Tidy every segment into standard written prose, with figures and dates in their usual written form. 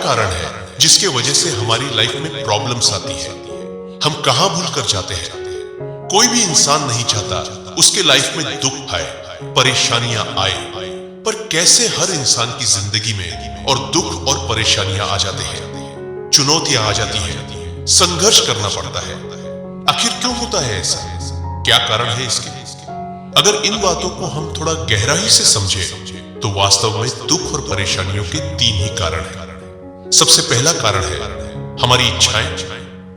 कारण है जिसके वजह से हमारी लाइफ में प्रॉब्लम्स आती है? हम कहां भूल कर जाते हैं? कोई भी इंसान नहीं चाहता उसके लाइफ में दुख आए, परेशानियां आए, पर कैसे हर इंसान की जिंदगी में और दुख और परेशानियां आ जाते हैं, चुनौतियां आ जाती हैं, संघर्ष करना पड़ता है। आखिर क्यों होता है ऐसा? क्या कारण है इसके? अगर इन बातों को हम थोड़ा गहराई से समझें तो वास्तव में दुख और परेशानियों के 3 ही कारण हैं। सबसे पहला कारण है हमारी इच्छाएं,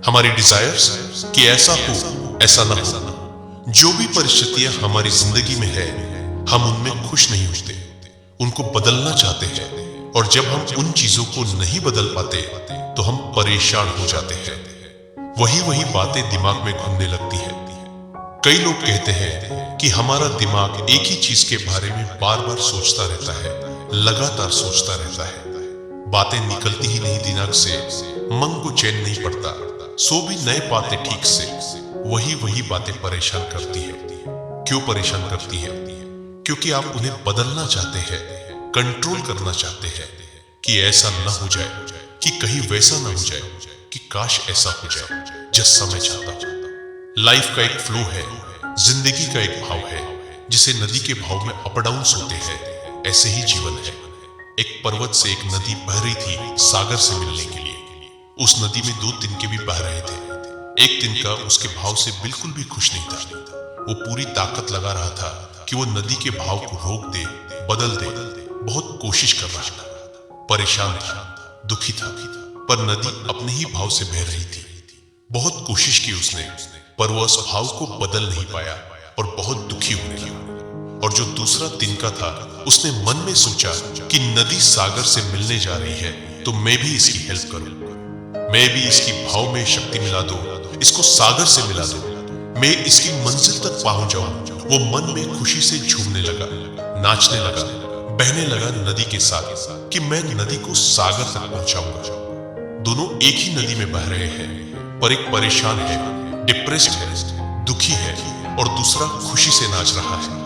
हमारी डिजायर्स, कि ऐसा हो ऐसा ना हो। जो भी परिस्थितियां हमारी जिंदगी में है, हम उनमें खुश नहीं होते, उनको बदलना चाहते हैं, और जब हम उन चीजों को नहीं बदल पाते तो हम परेशान हो जाते हैं। वही बातें दिमाग में घूमने लगती है। कई लोग कहते हैं कि हमारा दिमाग एक ही चीज के बारे में बार बार सोचता रहता है, लगातार सोचता रहता है। बातें निकलती ही नहीं दिमाग से, मन को चैन नहीं पड़ता, सो भी नहीं पाते ठीक से। वही बातें परेशान करती है। क्यों परेशान करती है? क्योंकि आप उन्हें बदलना चाहते हैं, कंट्रोल करना चाहते हैं, कि ऐसा न हो जाए, कि कहीं वैसा न हो जाए, कि काश ऐसा हो जाए जैसा मैं चाहता हूं। लाइफ का एक फ्लो है, जिंदगी का एक भाव है। जिसे नदी के भाव में अप डाउन्स होते हैं, ऐसे ही जीवन है। एक पर्वत से एक नदी बह रही थी सागर से मिलने के लिए। उस नदी में 2 तिनके भी बह रहे थे। एक तिनका उसके भाव से बिल्कुल भी खुश नहीं था। वो पूरी ताकत लगा रहा था कि वो नदी के भाव को रोक दे, बदल दे। बहुत कोशिश कर रहा था, परेशान था, दुखी था, पर नदी अपने ही भाव से बह रही थी। बहुत कोशिश की उसने, पर वो उस भाव को बदल नहीं पाया और बहुत दुखी होने लगा। और जो दूसरा तिनका था, उसने मन में सोचा कि नदी सागर से मिलने जा रही है, तो मैं भी इसकी हेल्प करूं, मैं भी इसकी भाव में शक्ति मिला दूं, इसको सागर से मिला दूं, मैं इसकी मंजिल तक पहुंच जाऊं। वो मन में खुशी से झूमने लगा, नाचने लगा, बहने लगा नदी के साथ, कि मैं नदी को सागर तक पहुंचाऊंगा। दोनों एक ही नदी में बह रहे हैं, पर एक परेशान है, डिप्रेस्ड है, दुखी है, और दूसरा खुशी से नाच रहा है।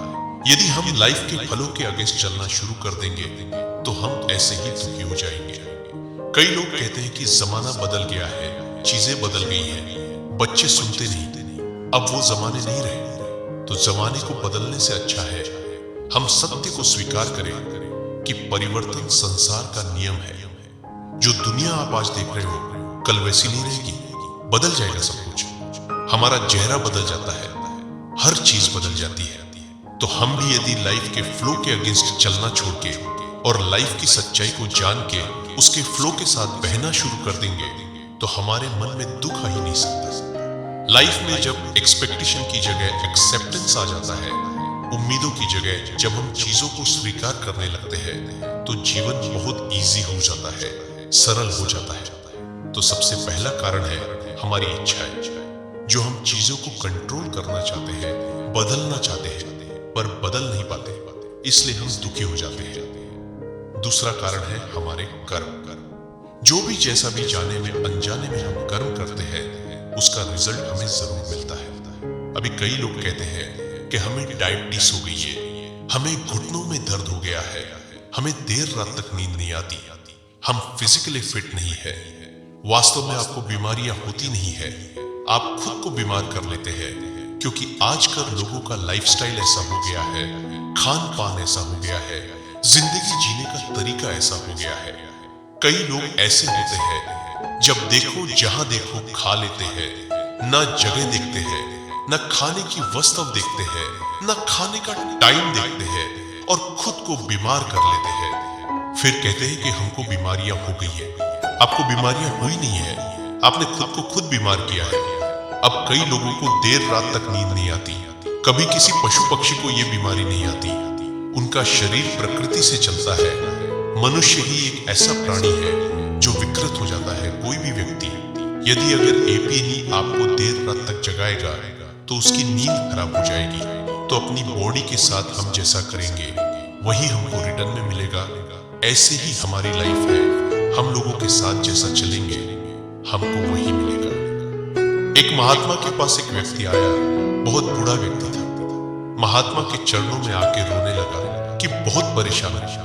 यदि हम लाइफ के फलों के अगेंस्ट चलना शुरू कर देंगे तो हम ऐसे ही दुखी हो जाएंगे। कई लोग कहते हैं कि जमाना बदल गया है, चीजें बदल गई हैं, बच्चे सुनते नहीं, अब वो जमाने नहीं रहे। तो जमाने को बदलने से अच्छा है हम सत्य को स्वीकार करें कि परिवर्तन संसार का नियम है। जो दुनिया आप आज देख रहे हो, कल वैसी नहीं रहेगी, बदल जाएगा सब कुछ। हमारा चेहरा बदल जाता है, हर चीज बदल जाती है। तो हम भी यदि लाइफ के फ्लो के अगेंस्ट चलना छोड़ के और लाइफ की सच्चाई को जान के उसके फ्लो के साथ बहना शुरू कर देंगे तो हमारे मन में दुख आ ही नहीं सकता। लाइफ में जब एक्सपेक्टेशन की जगह एक्सेप्टेंस आ जाता है, उम्मीदों की जगह जब हम चीजों को स्वीकार करने लगते हैं, तो जीवन बहुत इजी हो जाता है, सरल हो जाता है। तो सबसे पहला कारण है हमारी इच्छाएं। जो हम चीजों को कंट्रोल करना चाहते हैं, बदलना चाहते हैं, पर बदल नहीं पाते, इसलिए हम दुखी हो जाते हैं। दूसरा कारण है हमारे कर्म। जो भी जैसा भी जाने में अनजाने में हम कर्म करते हैं, उसका रिजल्ट हमें जरूर मिलता है। अभी कई लोग कहते हैं कि हमें डायबिटीज हो गई है, हमें घुटनों में दर्द हो गया है, हमें देर रात तक नींद नहीं आती, हम फिजिकली फिट नहीं है। वास्तव में आपको बीमारियां होती नहीं है, आप खुद को बीमार कर लेते हैं, क्योंकि आजकल लोगों का लाइफस्टाइल ऐसा हो गया है, खान पान ऐसा हो गया है, जिंदगी जीने का तरीका ऐसा हो गया है। कई लोग ऐसे होते हैं, जब देखो जहां देखो खा लेते हैं, ना जगह देखते हैं, ना खाने की वस्तु देखते हैं, ना खाने का टाइम देखते हैं, और खुद को बीमार कर लेते हैं। फिर कहते हैं कि हमको बीमारियां हो गई है। आपको बीमारियां हुई नहीं है, आपने खुद को खुद बीमार किया है। अब कई लोगों को देर रात तक नींद नहीं आती, कभी किसी पशु पक्षी को यह बीमारी नहीं आती। उनका शरीर प्रकृति से चलता है। मनुष्य ही एक ऐसा प्राणी है जो विकृत हो जाता है। कोई भी व्यक्ति यदि अगर एपीनी आपको देर रात तक जगाएगा तो उसकी नींद खराब हो जाएगी। तो अपनी बॉडी के साथ हम जैसा करेंगे वही हमको रिटर्न में मिलेगा। ऐसे ही हमारी लाइफ है, हम लोगों के साथ जैसा चलेंगे हमको वही मिलेगा। एक महात्मा के पास एक व्यक्ति आया, बहुत बूढ़ा व्यक्ति था। महात्मा के चरणों में आके रोने लगा कि बहुत परेशान है,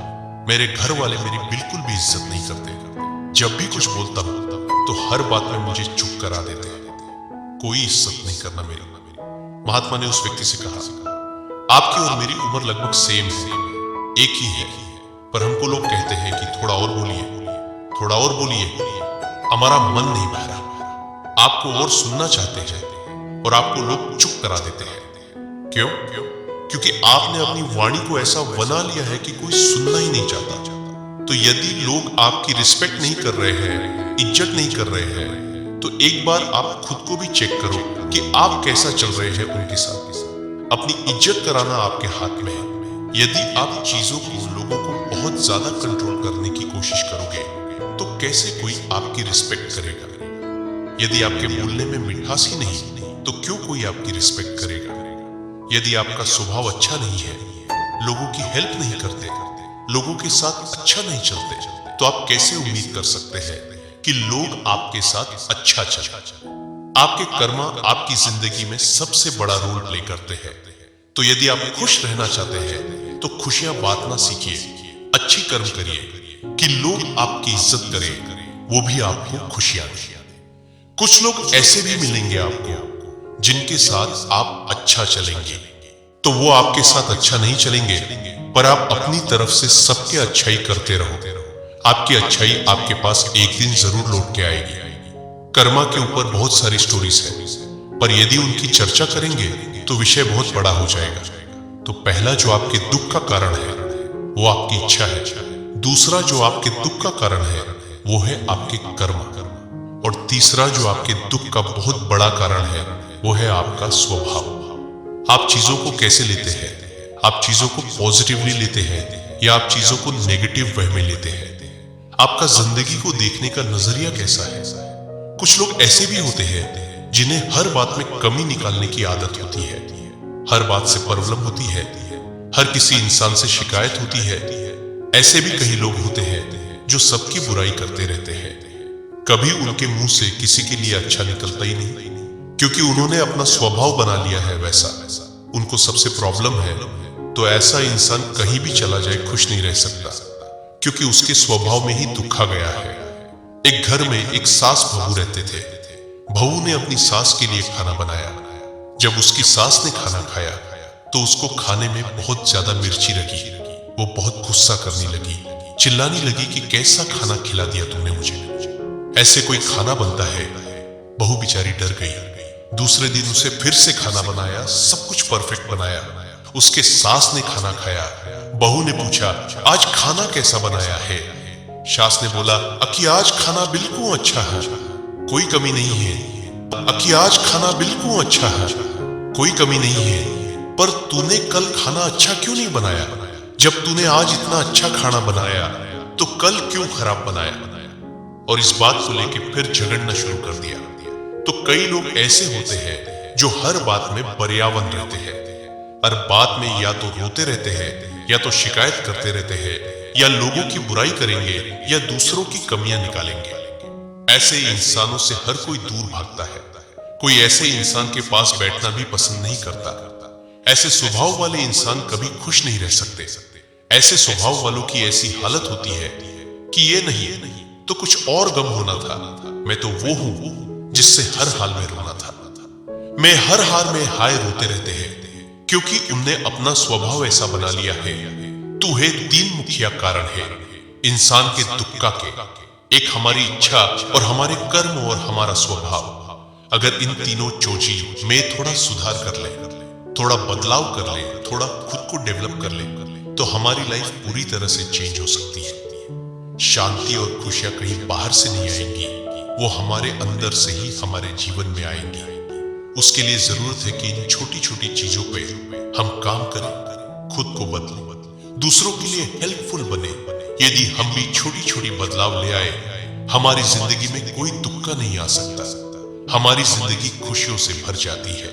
मेरे घर वाले मेरी बिल्कुल भी इज्जत नहीं करते, जब भी कुछ बोलता हूं तो हर बात में मुझे चुप करा देते हैं। कोई इज्जत नहीं करना मेरी। महात्मा ने उस व्यक्ति से कहा, आपकी और मेरी उम्र लगभग सेम है, एक ही है, पर हमको लोग कहते हैं कि थोड़ा और बोलिए, थोड़ा और बोलिए, हमारा मन नहीं बह रहा। आपको और सुनना चाहते हैं और आपको लोग चुप करा देते हैं। क्यों? क्योंकि आपने अपनी वाणी को ऐसा बना लिया है कि कोई सुनना ही नहीं चाहता। तो यदि लोग आपकी रिस्पेक्ट नहीं कर रहे हैं, इज्जत नहीं कर रहे हैं, तो एक बार आप खुद को भी चेक करो कि आप कैसा चल रहे हैं उनके साथ। अपनी इज्जत कराना आपके हाथ में है। यदि आप चीजों को, लोगों को बहुत ज्यादा कंट्रोल करने की कोशिश करोगे तो कैसे कोई आपकी रिस्पेक्ट करेगा? यदि आपके बोलने में मिठास ही नहीं तो क्यों कोई आपकी रिस्पेक्ट करेगा? यदि आपका स्वभाव अच्छा नहीं है, लोगों की हेल्प नहीं करते, लोगों के साथ अच्छा नहीं चलते, तो आप कैसे उम्मीद कर सकते हैं कि लोग आपके साथ अच्छा चले? आपके कर्म आपकी जिंदगी में सबसे बड़ा रोल प्ले करते हैं। तो यदि आप खुश रहना चाहते हैं तो खुशियां बांटना सीखिए, अच्छी कर्म करिए कि लोग आपकी इज्जत करें, वो भी आपको खुशियां दें। कुछ लोग ऐसे भी मिलेंगे आपको जिनके साथ आप अच्छा चलेंगे, तो वो आपके साथ अच्छा नहीं चलेंगे, पर आप अपनी तरफ से सबके अच्छाई करते रहो। आपकी अच्छाई आपके पास एक दिन जरूर लौट के आएगी। कर्मा के ऊपर बहुत सारी स्टोरीज हैं, पर यदि उनकी चर्चा करेंगे तो विषय बहुत बड़ा हो जाएगा। तो पहला जो आपके दुख का कारण है वो आपकी इच्छा है। दूसरा जो आपके दुख का कारण है वो है आपके कर्म। और तीसरा जो आपके दुख का बहुत बड़ा कारण है वो है आपका स्वभाव। आप चीजों को कैसे लेते हैं? आप चीजों को पॉजिटिवली लेते हैं या आप चीजों को नेगेटिव वे में लेते हैं? आपका जिंदगी को देखने का नजरिया कैसा है? कुछ लोग ऐसे भी होते हैं जिन्हें हर बात में कमी निकालने की आदत होती है, हर बात से प्रॉब्लम होती है, हर किसी इंसान से शिकायत होती है। ऐसे भी कई लोग होते हैं जो सबकी बुराई करते रहते हैं। कभी उनके मुंह से किसी के लिए अच्छा निकलता ही नहीं, क्योंकि उन्होंने अपना स्वभाव बना लिया है वैसा। उनको सबसे प्रॉब्लम है तो ऐसा इंसान कहीं भी चला जाए खुश नहीं रह सकता, क्योंकि उसके स्वभाव में ही दुखा गया है। एक घर में एक सास बहू रहते थे। बहू ने अपनी सास के लिए खाना बनाया। जब उसकी सास ने खाना खाया तो उसको खाने में बहुत ज्यादा मिर्ची लगी। वो बहुत गुस्सा करने लगी, चिल्लाने लगी कि कैसा खाना खिला दिया तुमने मुझे, ऐसे कोई खाना बनता है? बहू बेचारी डर गई। दूसरे दिन उसे फिर से खाना बनाया, सब कुछ परफेक्ट बनाया। उसके सास ने खाना खाया। बहू ने पूछा, आज खाना कैसा बनाया है? सास ने बोला, अकी आज खाना बिल्कुल अच्छा है, कोई कमी नहीं है। अकी आज खाना बिल्कुल अच्छा है, कोई कमी नहीं है। पर तूने कल खाना अच्छा क्यों नहीं बनाया? जब तूने आज इतना अच्छा खाना बनाया तो कल क्यों खराब बनाया? और इस बात को लेकर फिर झगड़ना शुरू कर दिया। तो कई लोग ऐसे होते हैं जो हर बात में पर्यावन रहते हैं, हर बात में या तो रोते रहते हैं, या तो शिकायत करते रहते हैं, या लोगों की बुराई करेंगे या दूसरों की कमियां निकालेंगे। ऐसे इंसानों से हर कोई दूर भागता है। कोई ऐसे इंसान के पास बैठना भी पसंद नहीं करता। ऐसे स्वभाव वाले इंसान कभी खुश नहीं रह सकते। ऐसे स्वभाव वालों की ऐसी हालत होती है कि ये नहीं तो कुछ और गम होना था, मैं तो वो हूं जिससे हर हाल में रोना था। मैं हर हाल में हाय रोते रहते हैं, क्योंकि उनने अपना स्वभाव ऐसा बना लिया है। तू है तीन मुखिया कारण है इंसान के दुख का के, एक हमारी इच्छा और हमारे कर्म और हमारा स्वभाव। अगर इन तीनों चोजी में थोड़ा सुधार कर ले, थोड़ा बदलाव कर ले, थोड़ा खुद को डेवलप कर ले, तो हमारी लाइफ पूरी तरह से चेंज हो सकती है। शांति और खुशियां कहीं बाहर से नहीं आएंगी, वो हमारे अंदर से ही हमारे जीवन में आएंगी। उसके लिए जरूरत है कि इन छोटी छोटी चीजों पे हम काम करें, खुद को बदलें, दूसरों के लिए हेल्पफुल बने। यदि हम भी छोटी छोटी बदलाव ले आए, हमारी जिंदगी में कोई तुक्का नहीं आ सकता। हमारी जिंदगी खुशियों से भर जाती है।